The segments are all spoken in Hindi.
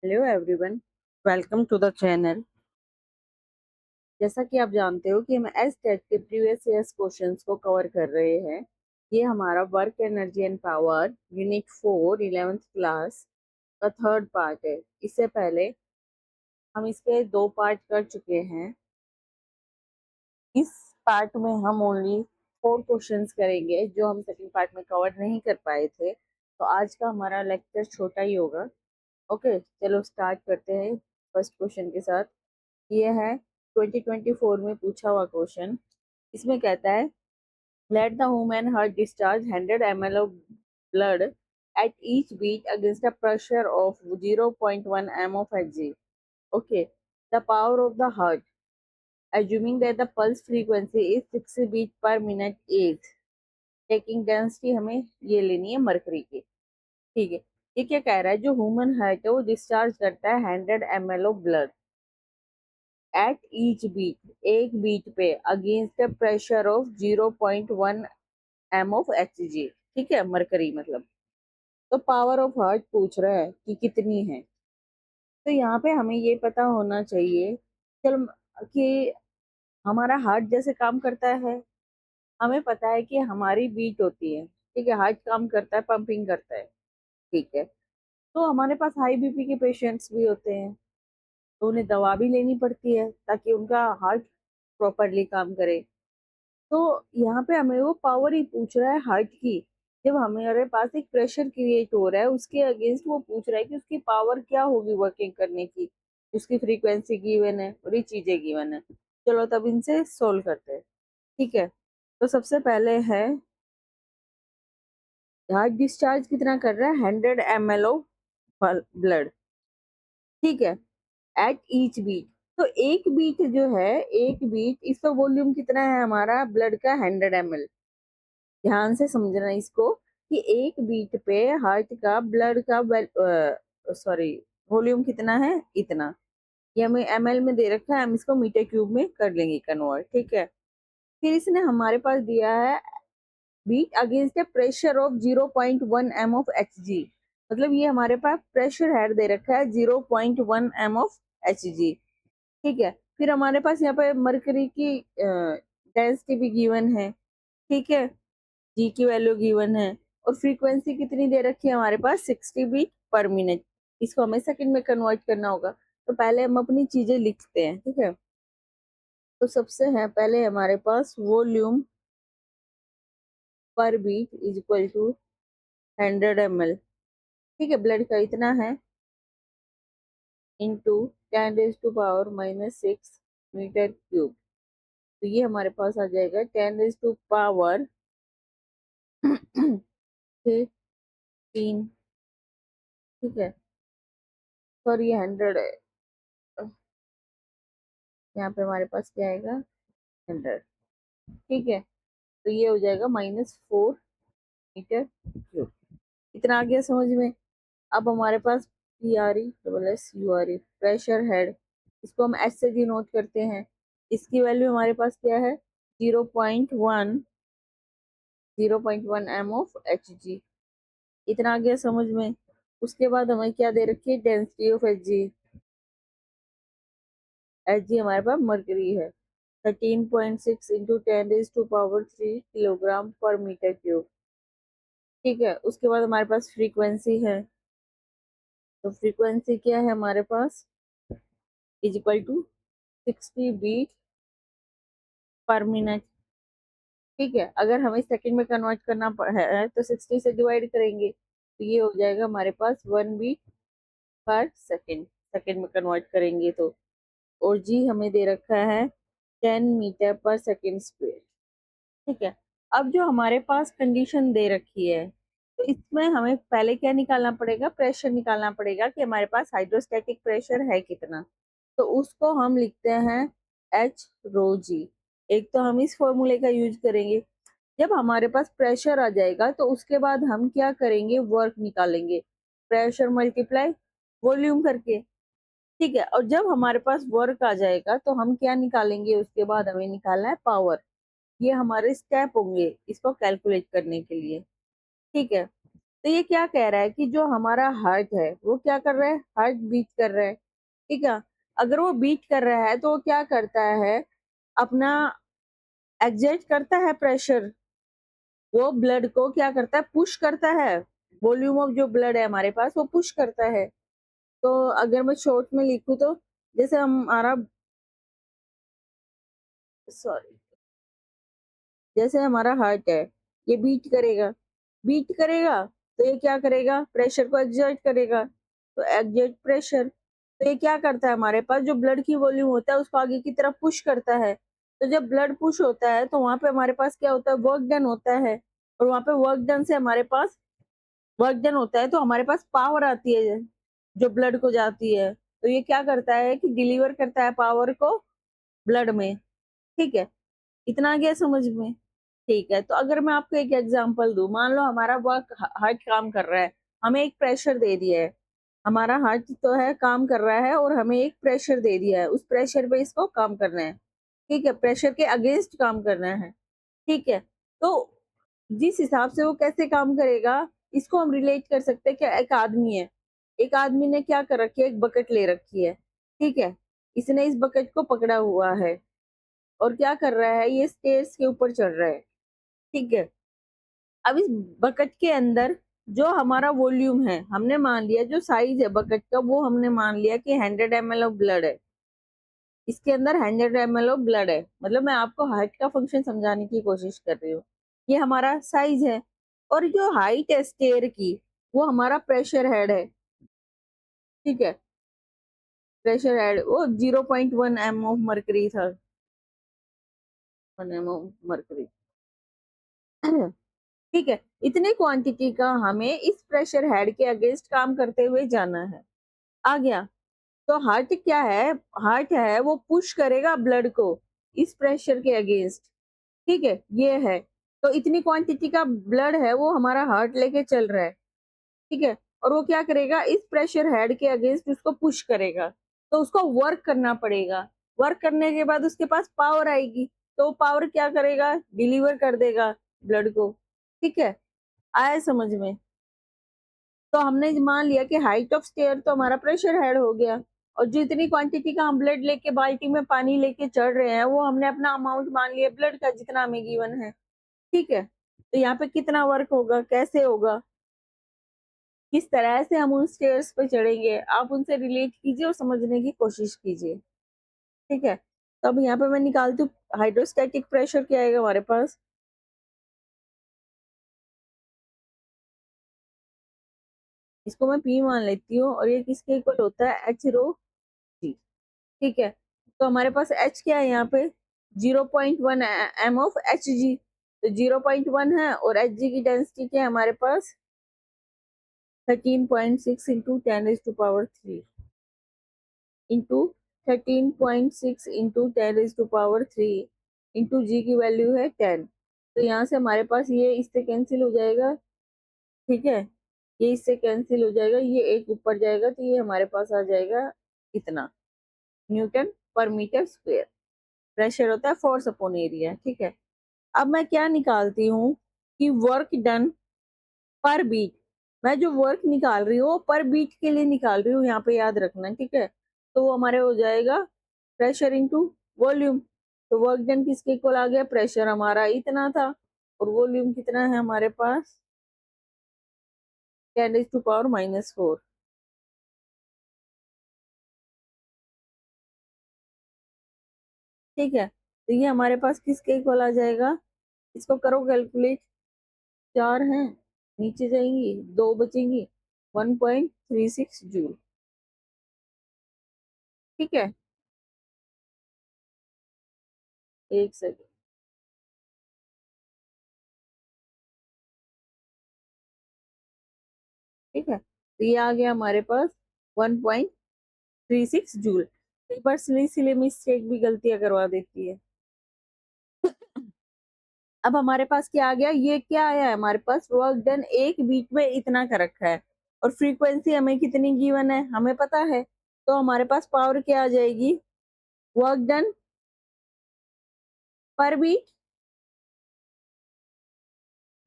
Hello everyone, welcome to the channel. जैसा कि आप जानते हो कि हम एसटेट के प्रीवियस ईयर्स क्वेश्चंस को कवर कर रहे हैं। ये हमारा work energy and power unit 4 11th class का थर्ड पार्ट है। इससे पहले हम इसके दो पार्ट कर चुके हैं। इस पार्ट में हम ओनली 4 क्वेश्चंस करेंगे जो हम सेकंड पार्ट में कवर नहीं कर पाए थे। तो आज का हमारा लेक्चर छोटा ही होगा। ओके, चलो स्टार्ट करते हैं फर्स्ट क्वेश्चन के साथ। ये है 2024 में पूछा हुआ क्वेश्चन। इसमें कहता है let the women heart discharge 100 ml of blood at each beat against the pressure of 0.1 m of Hg. Okay, the power of the heart, assuming that the pulse frequency is 60 beat per minute is taking density हमें ये लेनी है मरकरी की। ठीक है, ये क्या कह रहा है, जो ह्यूमन हार्ट है वो डिस्चार्ज करता है 100 ml of blood at each beat, एक बीट पे against the pressure of 0.1 m of Hg। ठीक है, मरकरी मतलब। तो पावर ऑफ हार्ट पूछ रहा है कि कितनी है। तो यहाँ पे हमें ये पता होना चाहिए चल कि हमारा हार्ट जैसे काम करता है। हमें पता है कि हमारी बीट होती है। ठीक है, हार्ट काम करता है, पंपिंग करता है। ठीक है, तो हमारे पास हाई बीपी के पेशेंट्स भी होते हैं, तो उन्हें दवा भी लेनी पड़ती है ताकि उनका हार्ट प्रॉपरली काम करे। तो यहाँ पे हमें वो पावर ही पूछ रहा है हार्ट की। जब हमारे पास एक प्रेशर क्रिएट हो रहा है उसके अगेंस्ट वो पूछ रहा है कि उसकी पावर क्या होगी वर्किंग करने की। उसकी फ्रीक्वेंसी गिवन है और ये चीजें गिवन है। चलो तब इनसे सोल्व करते हैं। ठीक है, तो सबसे पहले है हार्ट डिस्चार्ज कितना कर रहा है, 100 ml ऑफ ब्लड। ठीक है, एट ईच बीट। तो एक बीट जो है, एक बीट, इसका वॉल्यूम कितना है हमारा ब्लड का, 100 ml। ध्यान से समझना इसको कि एक बीट पे हार्ट का ब्लड का सॉरी वॉल्यूम कितना है, इतना। ये हमें ml में दे रखा है, हम इसको मीटर क्यूब में कर लेंगे कन्वर्ट। ठीक है, फिर इसने हमारे पास दिया है beat against the pressure of 0.1 m of Hg। मतलब ये हमारे पास प्रेशर हेड दे रखा है 0.1 m ऑफ Hg। ठीक है, फिर हमारे पास यहाँ पे मरकरी की डेंसिटी भी गिवन है। ठीक है, जी की वैल्यू गिवन है और फ्रीक्वेंसी कितनी दे रखी है हमारे पास, 60 बीट पर मिनट। इसको हमें सेकंड में कन्वर्ट करना होगा। तो पहले हम अपनी चीजें लिखते हैं। ठीक है, तो सबसे है पहले हमारे पास वॉल्यूम पर beat is equal to 100 ml। ठीक है, ब्लड का इतना है इंटू 10⁻⁻⁶ मीटर क्यूब। तो ये हमारे पास आ जाएगा 10⁻⁻3। ठीक है, सॉरी ये 100 है, यहाँ पे हमारे पास क्या आएगा, 100। ठीक है, तो ये हो जाएगा -4 मीटर क्यूब। इतना आ गया समझ में। अब हमारे पास PRE+SURE प्रेशर हेड, इसको हम एस से डिनोट करते हैं। इसकी वैल्यू हमारे पास क्या है, 0.1 m ऑफ Hg। इतना आ गया समझ में। उसके बाद हमें क्या दे रखी है, डेंसिटी ऑफ Hg। Hg हमारे पास मर्करी है, 13.6 इंटू 10⁻³ किलोग्राम पर मीटर क्यूब। ठीक है, उसके बाद हमारे पास फ्रीक्वेंसी है। तो फ्रीक्वेंसी क्या है हमारे पास, is equal to 60 beat per minute. ठीक है, अगर हमें सेकंड में कन्वर्ट करना है तो 60 से डिवाइड करेंगे, तो ये हो जाएगा हमारे पास 1 बीट पर सेकंड। सेकंड में कन्वर्ट करेंगे तो, और जी हमें दे रखा है 10 मीटर पर सेकंड स्क्वायर। ठीक है, अब जो हमारे पास कंडीशन दे रखी है, तो इसमें हमें पहले क्या निकालना पड़ेगा, प्रेशर निकालना पड़ेगा कि हमारे पास हाइड्रोस्टैटिक प्रेशर है कितना। तो उसको हम लिखते हैं H ρg। एक तो हम इस फॉर्मूले का यूज करेंगे। जब हमारे पास प्रेशर आ जाएगा तो उसके बाद हम क्या करेंगे, वर्क निकालेंगे, प्रेशर मल्टीप्लाई वॉल्यूम करके। ठीक है, और जब हमारे पास वर्क आ जाएगा तो हम क्या निकालेंगे, उसके बाद हमें निकालना है पावर। ये हमारे स्टेप होंगे इसको कैलकुलेट करने के लिए। ठीक है, तो ये क्या कह रहा है कि जो हमारा हार्ट है वो क्या कर रहा है, हार्ट बीट कर रहा है, ठीक है। अगर वो बीट कर रहा है तो वो क्या करता है, अपना एग्जर्ट करता है प्रेशर, वो ब्लड को क्या करता है, पुश करता है। वॉल्यूम ऑफ जो ब्लड है हमारे पास वो पुश करता है। तो अगर मैं शॉर्ट में लिखूं तो जैसे हमारा, सॉरी, जैसे हमारा हार्ट है, ये बीट करेगा, बीट करेगा तो ये क्या करेगा, प्रेशर को एक्सर्ट करेगा, तो एक्सर्ट प्रेशर, तो ये क्या करता है, हमारे पास जो ब्लड की वॉल्यूम होता है उसको आगे की तरफ पुश करता है। तो जब ब्लड पुश होता है तो वहां पे हमारे पास क्या होता है, वर्क डन होता है, और वहां पे वर्क डन से हमारे पास, वर्क डन होता है तो हमारे पास पावर आती है जो ब्लड को जाती है। तो ये क्या करता है कि डिलीवर करता है पावर को ब्लड में, ठीक है। इतना आ गया समझ में? ठीक है, तो अगर मैं आपको एक एग्जांपल दूं, मान लो हमारा वर्क हार्ट काम कर रहा है, हमें एक प्रेशर दे दिया है, हमारा हार्ट तो है काम कर रहा है और हमें एक प्रेशर दे दिया है, उस प्रेशर पे इसको काम करना है, ठीक है, प्रेशर के अगेंस्ट काम करना है, ठीक है। तो जिस हिसाब से वो कैसे काम करेगा, इसको हम रिलेट कर सकते हैं कि एक आदमी है, एक आदमी ने क्या कर रखी है, एक बकेट ले रखी है, ठीक है, इसने इस बकेट को पकड़ा हुआ है और क्या कर रहा है, ये स्टेयर्स के ऊपर चढ़ रहा है, ठीक है। अब इस बकेट के अंदर जो हमारा वॉल्यूम है, हमने मान लिया जो साइज है बकेट का, वो हमने मान लिया कि 100 ml ऑफ ब्लड है, इसके अंदर 100 ml ऑफ ब्लड है, मतलब मैं आपको हाइट का फंक्शन समझाने की कोशिश कर रही हूँ। ये हमारा साइज है, और जो हाइट है स्टेयर की, वो हमारा प्रेशर हेड है, ठीक है। प्रेशर हेड वो 0.1 एम ऑफ मरकरी था, 1 एम ऑफ मरकरी ठीक है। इतने क्वांटिटी का हमें इस प्रेशर हेड के अगेंस्ट काम करते हुए जाना है। आ गया? तो हार्ट क्या है, हार्ट है वो पुश करेगा ब्लड को इस प्रेशर के अगेंस्ट, ठीक है, ये है। तो इतनी क्वांटिटी का ब्लड है वो हमारा हार्ट लेके चल रहा है, ठीक है, और वो क्या करेगा, इस प्रेशर हेड के अगेंस्ट उसको पुश करेगा, तो उसको वर्क करना पड़ेगा। वर्क करने के बाद उसके पास पावर आएगी, तो पावर क्या करेगा, डिलीवर कर देगा ब्लड को, ठीक है। आया समझ में? तो हमने मान लिया कि हाइट ऑफ स्टेयर तो हमारा प्रेशर हेड हो गया, और जितनी क्वांटिटी का हम ब्लड लेके बाल्टी में पानी लेके चढ़ रहे हैं वो हमने अपना अमाउंट मान लिया ब्लड का जितना हमें गिवन है, ठीक है। तो यहाँ पे कितना वर्क होगा, कैसे होगा, किस तरह से हम उन स्टेयर्स पे चढ़ेंगे, आप उनसे रिलेट कीजिए और समझने की कोशिश कीजिए, ठीक है। तो अब यहाँ पे मैं निकालती हूँ, हाइड्रोस्टैटिक प्रेशर क्या आएगा हमारे पास, इसको मैं पी मान लेती हूँ, और ये किसके इक्वल होता है, एच रो जी, ठीक है। तो हमारे पास एच क्या है यहाँ पे, 0.1 एम ऑफ एच जी, तो 0.1 है, और एच जी की डेंसिटी क्या है हमारे पास, 13.6 इंटू 10⁻³ इंटू 13.6 इंटू 10⁻³ इंटू जी की वैल्यू है 10। तो यहाँ से हमारे पास ये इससे कैंसिल हो जाएगा, ठीक है, ये इससे कैंसिल हो जाएगा, ये एक ऊपर जाएगा, तो ये हमारे पास आ जाएगा इतना, न्यूटन पर मीटर स्क्वायर। प्रेशर होता है फोर्स अपॉन एरिया, ठीक है। अब मैं क्या निकालती हूँ कि वर्क डन पर बीट, मैं जो वर्क निकाल रही हूँ पर बीट के लिए निकाल रही हूँ, यहाँ पे याद रखना, ठीक है। तो वो हमारे हो जाएगा प्रेशर इंटू वॉल्यूम, तो वर्क डन किसके इक्वल आ गया, प्रेशर हमारा इतना था और वॉल्यूम कितना है हमारे पास, 10⁻⁻⁴, ठीक है। तो ये हमारे पास किसके इक्वल आ जाएगा, इसको करो कैलकुलेट, 4 हैं, नीचे जाएंगी 2 बचेंगी, 1.36 जूल, ठीक है। एक सेकेंड, ठीक है। तो ये आ गया हमारे पास 1.36 जूल। कई बार सिली सिली मिस्टेक भी गलतियां करवा देती है। अब हमारे पास क्या आ गया, ये क्या आया है हमारे पास, वर्क डन एक बीट में इतना का रखा है, और फ्रीक्वेंसी हमें कितनी गिवन है हमें पता है, तो हमारे पास पावर क्या आ जाएगी, वर्क डन पर बीट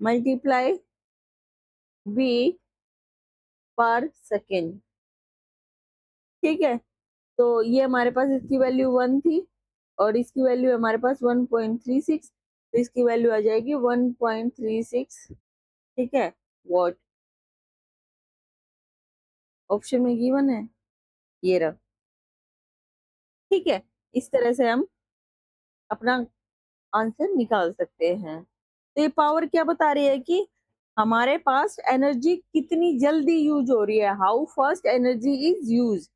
मल्टीप्लाई बी पर सेकेंड। ठीक है, तो ये हमारे पास इसकी वैल्यू 1 थी और इसकी वैल्यू हमारे पास 1.36, तो इसकी वैल्यू आ जाएगी 1.36। ठीक है, वॉट ऑप्शन में गिवन है, ये रहा। ठीक है, इस तरह से हम अपना आंसर निकाल सकते हैं। तो ये पावर क्या बता रही है कि हमारे पास एनर्जी कितनी जल्दी यूज हो रही है, how fast energy is use.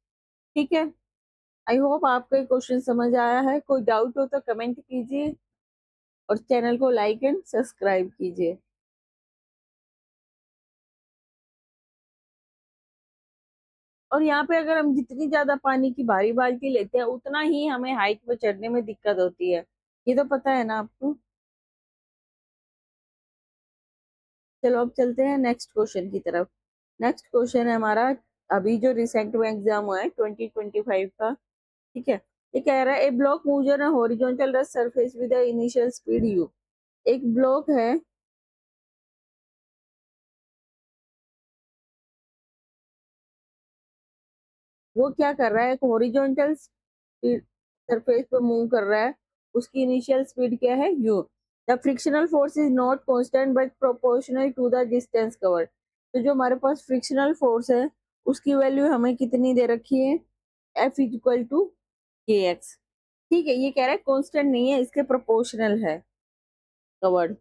ठीक है, आई होप आपको ये क्वेश्चन समझ आया है। कोई डाउट हो तो कमेंट कीजिए और चैनल को लाइक एंड सब्सक्राइब कीजिए। और यहाँ पे अगर हम जितनी ज्यादा पानी की भारी बाल्टी लेते हैं उतना ही हमें हाइट पर चढ़ने में दिक्कत होती है, ये तो पता है ना आपको। चलो अब चलते हैं नेक्स्ट क्वेश्चन की तरफ। नेक्स्ट क्वेश्चन है हमारा अभी जो रिसेंट में एग्जाम हुआ है 2025 का। ठीक है, ये कह रहा है a block moves on a horizontal surface with the initial speed u. एक ब्लॉक है, वो क्या कर रहा है, एक हॉरिजॉन्टल सरफेस पे मूव कर रहा है, उसकी इनिशियल स्पीड क्या है, u। The frictional force is not constant but proportional to the distance covered. तो जो हमारे पास फ्रिक्शनल फोर्स है उसकी वैल्यू हमें कितनी दे रखी है, F इक्वल टू के एक्स। ठीक है, ये कह रहा है कांस्टेंट नहीं है, इसके प्रोपोर्शनल है covered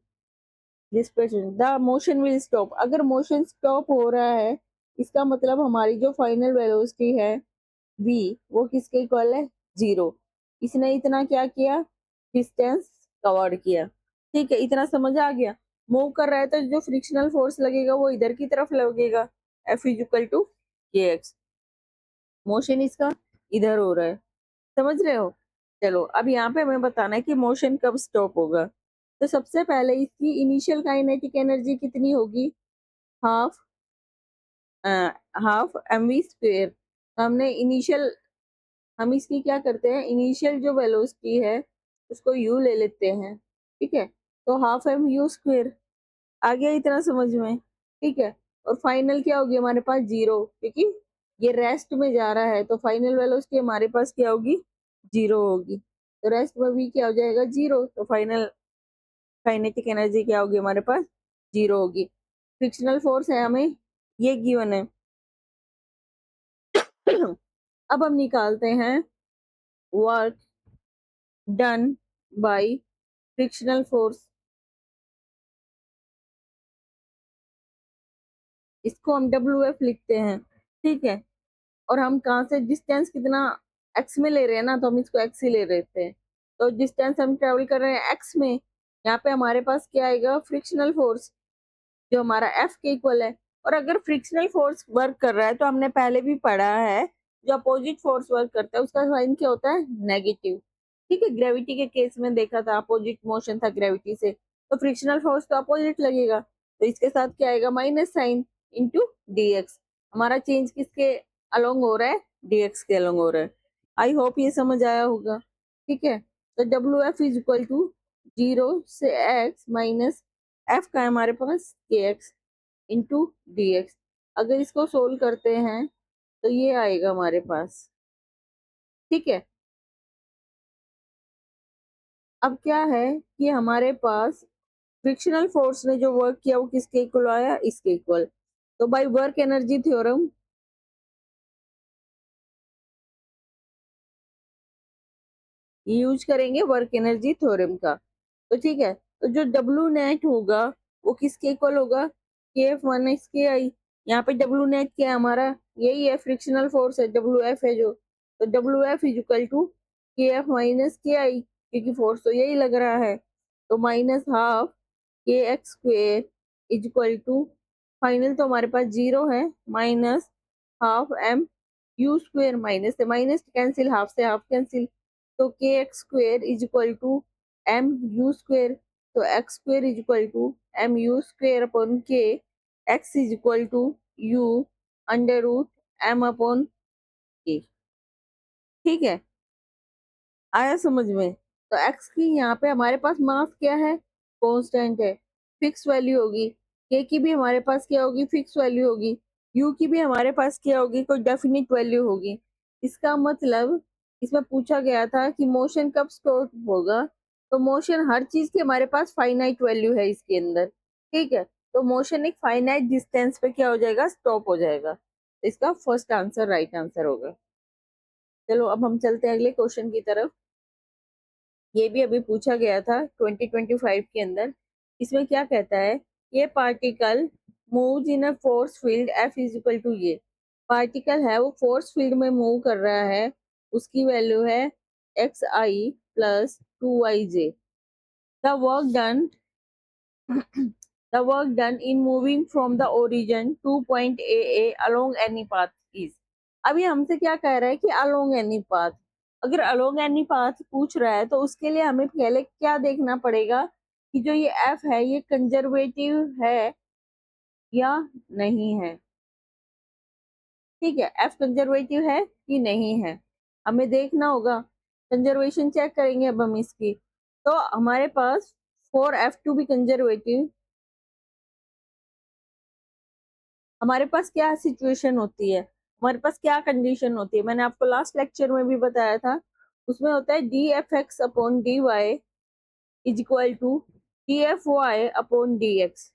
displacement. The motion will stop, अगर मोशन स्टॉप हो रहा है इसका मतलब हमारी जो फाइनल वेलोसिटी है v, वो किसके इक्वल है, 0। इसने इतना क्या किया, डिस्टेंस कवर्ड किया। ठीक है, इतना समझ आ गया। मूव कर रहा है तो जो फ्रिक्शनल फोर्स लगेगा वो इधर की तरफ लगेगा, F इक्वल टू के एक्स। मोशन इसका इधर हो रहा है, समझ रहे हो। चलो अब यहाँ पे हमें बताना है कि मोशन कब स्टॉप होगा। तो सबसे पहले इसकी इनिशियल काइनेटिक एनर्जी कितनी होगी, हाफ हाफ mv स्क्वेयर। हमने इनिशियल, हम इसकी क्या करते हैं, इनिशियल जो वेलोसिटी है उसको u ले लेते हैं। ठीक है, तो हाफ एम यू स्क्वेयर आ गया, इतना समझ में। ठीक है, और फाइनल क्या होगी हमारे पास, 0, क्योंकि ये रेस्ट में जा रहा है तो फाइनल वेलोसिटी हमारे पास क्या होगी, 0 होगी। तो रेस्ट में भी क्या हो जाएगा, 0, तो फाइनल काइनेटिक एनर्जी क्या होगी हमारे पास, 0 होगी। फ्रिक्शनल फोर्स है हमें ये गिवन है। अब हम निकालते हैं work done by frictional force. इसको हम डब्ल्यू एफ लिखते हैं। ठीक है, और हम कहाँ से डिस्टेंस कितना एक्स में ले रहे हैं ना, तो हम इसको एक्स ही ले रहे थे। तो डिस्टेंस हम ट्रेवल कर रहे हैं एक्स में, यहाँ पे हमारे पास क्या आएगा, फ्रिक्शनल फोर्स जो हमारा एफ के इक्वल है। और अगर फ्रिक्शनल फोर्स वर्क कर रहा है तो हमने पहले भी पढ़ा है, जो अपोजिट फोर्स वर्क करता है उसका साइन क्या होता है, नेगेटिव। ठीक है, ग्रेविटी के केस में देखा था, अपोजिट मोशन था ग्रेविटी से, तो फ्रिक्शनल फोर्स तो अपोजिट लगेगा, तो इसके साथ क्या आएगा, माइनस साइन इंटू dx। हमारा चेंज किसके अलोंग हो रहा है, dx के अलोंग हो रहा है। आई होप ये समझ आया होगा। ठीक है, तो W F is equal to 0 से x माइनस एफ का है हमारे पास K X into D x. अगर इसको सोल्व करते हैं तो ये आएगा हमारे पास। ठीक है, अब क्या है कि हमारे पास फ्रिक्शनल फोर्स ने जो वर्क किया वो किसके इक्वल आया, इसके इक्वल। तो by work energy theorem use करेंगे, वर्क एनर्जी थ्योरम का। तो ठीक है, तो जो डब्ल्यू नेट होगा वो किसके इक्वल होगा, के एफ माइनस के आई। यहाँ पे डब्ल्यू नेट क्या है हमारा, यही है फ्रिक्शनल फोर्स है, डब्ल्यू एफ है जो। तो W F is equal to K F minus K I, क्योंकि फोर्स तो यही लग रहा है। तो minus half k x square is equal to, final तो हमारे पास 0 है, minus half m u square, minus से माइनस कैंसिल, हाफ से हाफ कैंसिल, तो k x square is equal to m u square. तो x square is equal to m u square upon k, x is equal to u under root m upon k. ठीक है, आया समझ में। तो एक्स की यहाँ पे हमारे पास मास क्या है, कांस्टेंट है, फिक्स वैल्यू होगी। के की भी हमारे पास क्या होगी, फिक्स वैल्यू होगी। यू की भी हमारे पास क्या होगी, कोई डेफिनिट वैल्यू होगी। इसका मतलब इसमें पूछा गया था कि मोशन कब स्टॉप होगा, तो मोशन हर चीज की हमारे पास फाइनाइट वैल्यू है इसके अंदर, ठीक है। तो मोशन एक फाइनाइट डिस्टेंस पे क्या हो जाएगा, स्टॉप हो जाएगा। इसका फर्स्ट आंसर राइट आंसर होगा। चलो अब हम चलते हैं अगले क्वेश्चन की तरफ। ये भी अभी पूछा गया था 2025 के अंदर। इसमें क्या कहता है, ये particle moves in a force field F is equal to, ये पार्टिकल है वो फोर्स फील्ड में मूव कर रहा है, उसकी वैल्यू है x I plus 2yj। The work done the work done in moving from the origin to point AA along any path is। अभी हमसे क्या कह रहा है कि along any path। अगर along any path पूछ रहा है तो उसके लिए हमें पहले क्या देखना पड़ेगा कि जो ये F है ये कंजर्वेटिव है या नहीं है। ठीक है, F कंजर्वेटिव है कि नहीं है, हमें देखना होगा। कंजर्वेशन चेक करेंगे अब हम इसकी। तो हमारे पास for F to be conservative हमारे पास क्या सिचुएशन होती है, हमारे पास क्या कंडीशन होती है, मैंने आपको लास्ट लेक्चर में भी बताया था। उसमें होता है D F X upon D Y is equal to D F Y upon D X.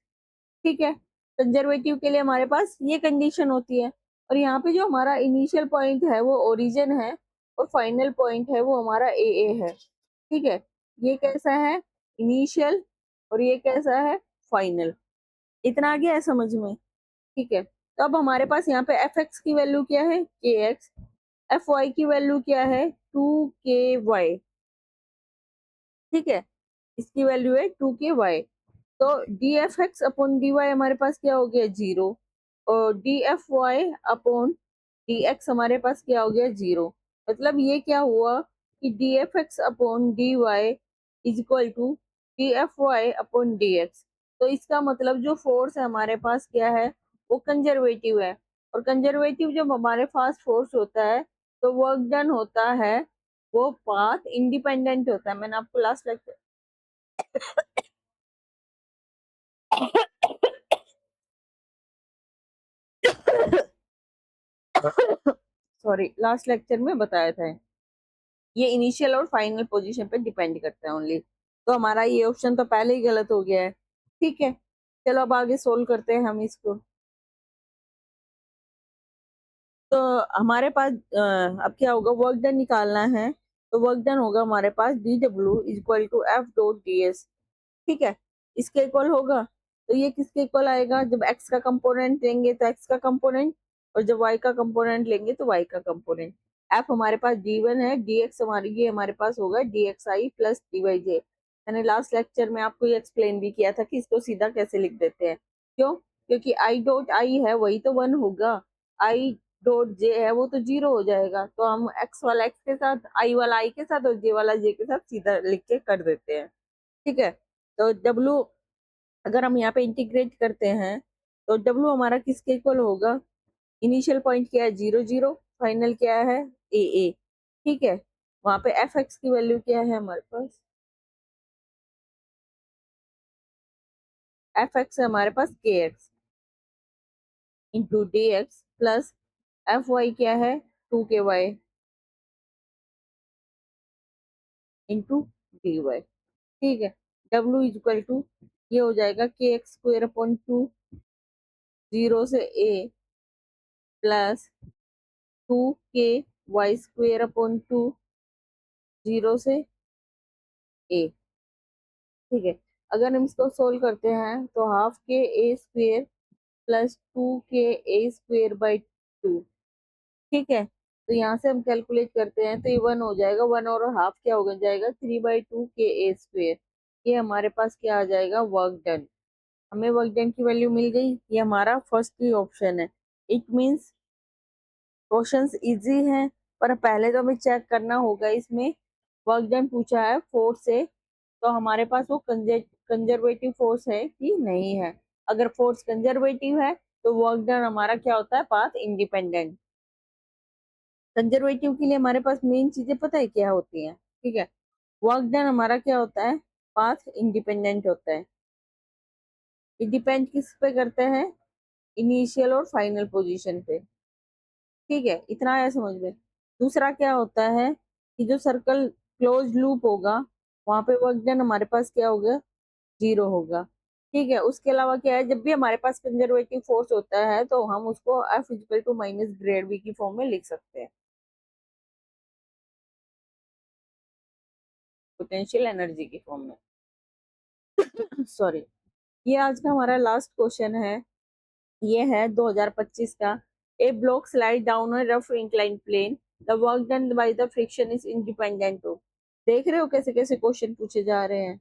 ठीक है, कंजर्वेटिव के लिए हमारे पास ये कंडीशन होती है। और यहाँ पे जो हमारा इनिशियल पॉइंट है वो ओरिजिन है, और फाइनल पॉइंट है वो हमारा ए है। ठीक है, ये कैसा है, इनिशियल, और ये कैसा है, फाइनल। इतना आ गया है समझ में। ठीक है, तो अब हमारे पास यहाँ पे एफ एक्स की वैल्यू क्या है, के एक्स, एफ वाई की वैल्यू क्या है, 2 k y। ठीक है, इसकी वैल्यू है 2 k y। तो D F X upon D Y हमारे पास क्या हो गया, 0। और D F Y upon D X हमारे पास क्या हो गया, 0। मतलब ये क्या हुआ कि D F X upon D Y is equal to D F Y upon D X. तो इसका मतलब जो फोर्स है हमारे पास क्या है, वो कंजर्वेटिव है। और कंजर्वेटिव जब हमारे पास फोर्स होता है तो वर्क डन होता है वो पाथ इंडिपेंडेंट होता है। मैंने आपको last lecture sorry, last lecture में बताया था। ये इनिशियल और फाइनल पोजीशन पे डिपेंड करता है ओनली। तो हमारा ये ऑप्शन तो पहले ही गलत हो गया है। ठीक है, चलो अब आगे सोल्व करते हैं हम इसको। तो हमारे पास अब क्या होगा, वर्क डन निकालना है। तो वर्क डन होगा हमारे पास डी डब्ल्यू is equal to f dot d s. ठीक है, इसके इक्वल होगा। तो ये किसके इक्वल आएगा, जब x का कंपोनेंट लेंगे तो x का कंपोनेंट, और जब y का कंपोनेंट लेंगे तो y का कंपोनेंट। f हमारे पास d1 है, dx हमारी ये हमारे पास होगा dxi प्लस dy मैंने लास्ट लेक्चर में आपको ये एक्सप्लेन भी किया था कि इसको सीधा कैसे लिख देते हैं। क्यों, क्योंकि i डॉट आई है वही तो 1 होगा, i डॉट जे है वो तो 0 हो जाएगा। तो हम x वाला x के साथ, i वाला i के साथ और j वाला j के साथ सीधा लिख के कर देते हैं। ठीक है, तो W अगर हम यहाँ पे इंटीग्रेट करते हैं तो W हमारा किसके इक्वल होगा, इनिशियल पॉइंट क्या है, 0 0, फाइनल क्या है, ए। ठीक है, वहां पे एफ एक्स की वैल्यू क्या है हमारे पास, एफ एक्स है हमारे पास K X into D X plus F Y क्या है, 2 k y into D Y. ठीक है, W इज इक्वल टू ये हो जाएगा के एक्स स्क्वेयर अपॉन 2, 0 से a plus 2 k y square upon 2, 0 से a। ठीक है, अगर हम इसको सोल्व करते हैं तो half k a square plus 2 k a square by 2। ठीक है, तो यहाँ से हम कैलकुलेट करते हैं तो ये 1 हो जाएगा, 1 और हाफ क्या हो जाएगा, 3/2 ka स्क्वेयर। ये हमारे पास क्या आ जाएगा, वर्क डन। हमें वर्क डन की वैल्यू मिल गई, ये हमारा फर्स्ट ही ऑप्शन है। इट मीन्स क्वेश्चंस इजी हैं, पर पहले तो हमें चेक करना होगा इसमें वर्क डन पूछा है फोर्स से, तो हमारे पास वो कंजर्वेटिव फोर्स है कि नहीं है। अगर फोर्स कंजर्वेटिव है तो वर्क डन हमारा क्या होता है, पाथ इंडिपेंडेंट। कंजर्वेटिव के लिए हमारे पास मेन चीजें पता है क्या होती हैं। ठीक है, वर्क डन हमारा क्या होता है, पाथ इंडिपेंडेंट होता है। ये डिपेंड किस पे करता है, इनिशियल और फाइनल पोजीशन पे। ठीक है, इतना आया समझ में। दूसरा क्या होता है कि जो सर्कल क्लोज लूप होगा वहां पे वर्क डन हमारे पास क्या होगा, 0 होगा। ठीक है, उसके अलावा क्या है, जब भी हमारे पास कंजर्वेटिव फोर्स होता है तो हम उसको F equal to minus grade V की फॉर्म में लिख सकते हैं, पोटेंशियल एनर्जी की फॉर्म में। सॉरी। ये आज का हमारा लास्ट क्वेश्चन है। ये है 2025 का। A block slide down a rough incline plane, the work done by the friction is independent of. देख रहे हो कैसे कैसे क्वेश्चन पूछे जा रहे हैं।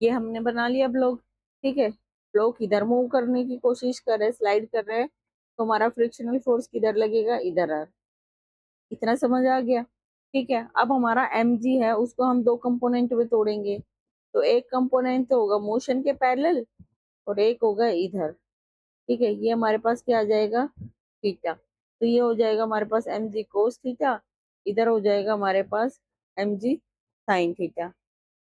ये हमने बना लिया ब्लॉक। ठीक है, ब्लॉक इधर मूव करने की कोशिश कर रहे, स्लाइड कर रहे हैं, तो हमारा फ्रिक्शनल फोर्स किधर लगेगा, इधर आ। इतना समझ आ गया। ठीक है, अब हमारा mg है, उसको हम दो कंपोनेंट में तोड़ेंगे। तो एक कंपोनेंट तो होगा मोशन के पैरेलल और एक होगा इधर। ठीक है, ये हमारे पास क्या आ जाएगा, थीटा। तो ये हो जाएगा हमारे पास mg कोस थीटा, इधर हो जाएगा हमारे पास mg साइन थीटा।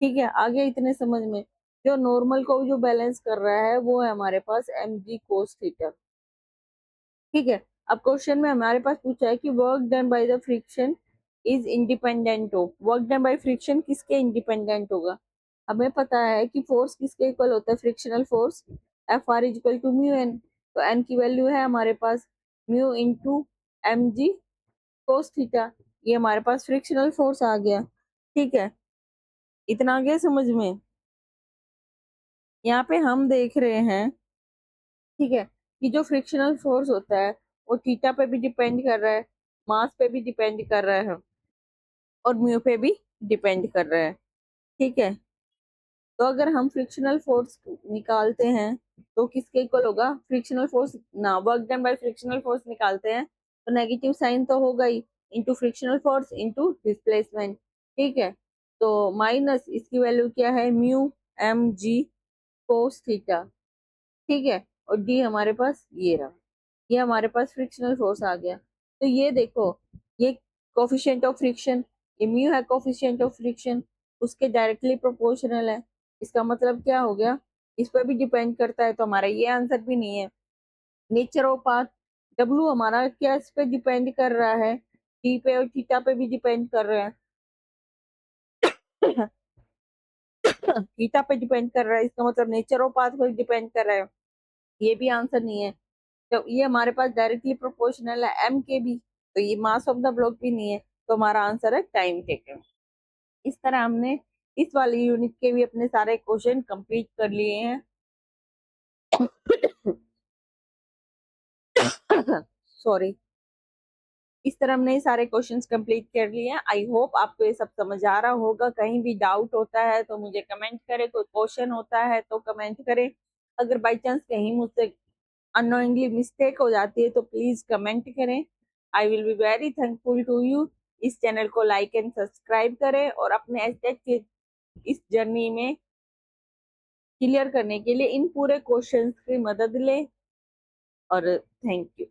ठीक है, आगे इतने समझ में। जो नॉर्मल को जो बैलेंस कर रहा है वो है हमारे पास mg कोस थीटा। ठीक है, अब क्वेश्चन में हमारे पास पूछा है कि work done by the friction is independent of. Work done by friction किसके इंडिपेंडेंट होगा। हमें पता है कि फोर्स किसके इक्वल होता है, frictional force f r is equal to mu n. तो एन की वैल्यू है हमारे पास mu into m g cos theta. ये हमारे पास फ्रिक्शनल फोर्स आ गया। ठीक है, इतना आ गया समझ में। यहाँ पे हम देख रहे हैं, ठीक है, कि जो फ्रिक्शनल फोर्स होता है वो थीटा पे भी डिपेंड कर रहा है, मास पे भी डिपेंड कर रहा है और म्यू पे भी डिपेंड कर रहा है। ठीक है, तो अगर हम फ्रिक्शनल फोर्स निकालते हैं तो किसके इक्वल होगा, फ्रिक्शनल फोर्स ना, work done by frictional force निकालते हैं तो नेगेटिव साइन तो होगा ही, into frictional force into displacement. ठीक है, तो माइनस इसकी वैल्यू क्या है, mu m g cos theta. ठीक है, और डी हमारे पास ये रहा, ये हमारे पास फ्रिक्शनल फोर्स आ गया। तो ये देखो, ये कोफिशिएंट ऑफ फ्रिक्शन, ये म्यू है कोफिशिएंट ऑफ फ्रिक्शन, उसके डायरेक्टली प्रोपोर्शनल है। इसका मतलब क्या हो गया, इस पर भी डिपेंड करता है, तो हमारा ये आंसर भी नहीं है। नेचर ऑफ पाथ, डब्लू हमारा क्या इस पे डिपेंड कर रहा है, टी पे और थीटा पे भी डिपेंड कर रहा है। थीटा पे डिपेंड कर रहा है, इसका मतलब नेचर ऑफ पाथ पर डिपेंड कर रहा है, ये भी आंसर नहीं है। तो ये हमारे पास डायरेक्टली प्रोपोर्शनल है एम के भी, तो ये मास ऑफ द ब्लॉक भी नहीं है, तो हमारा आंसर है टाइम टेकन। इस तरह हमने इस वाली यूनिट के भी अपने सारे क्वेश्चन कंप्लीट कर लिए हैं। सॉरी। इस तरह हमने सारे क्वेश्चंस कंप्लीट कर लिए हैं। आई होप आपको ये सब समझ आ रहा होगा। कहीं भी डाउट होता है तो मुझे कमेंट करें, कोई क्वेश्चन होता है तो कमेंट करें। अगर बाई चांस कहीं मुझसे अनोइंगली मिस्टेक हो जाती है तो प्लीज कमेंट करें। I will be very thankful to you. इस चैनल को लाइक एंड सब्सक्राइब करें और अपने एस्टेट के इस जर्नी में क्लियर करने के लिए इन पूरे क्वेश्चंस की मदद लें। और थैंक यू।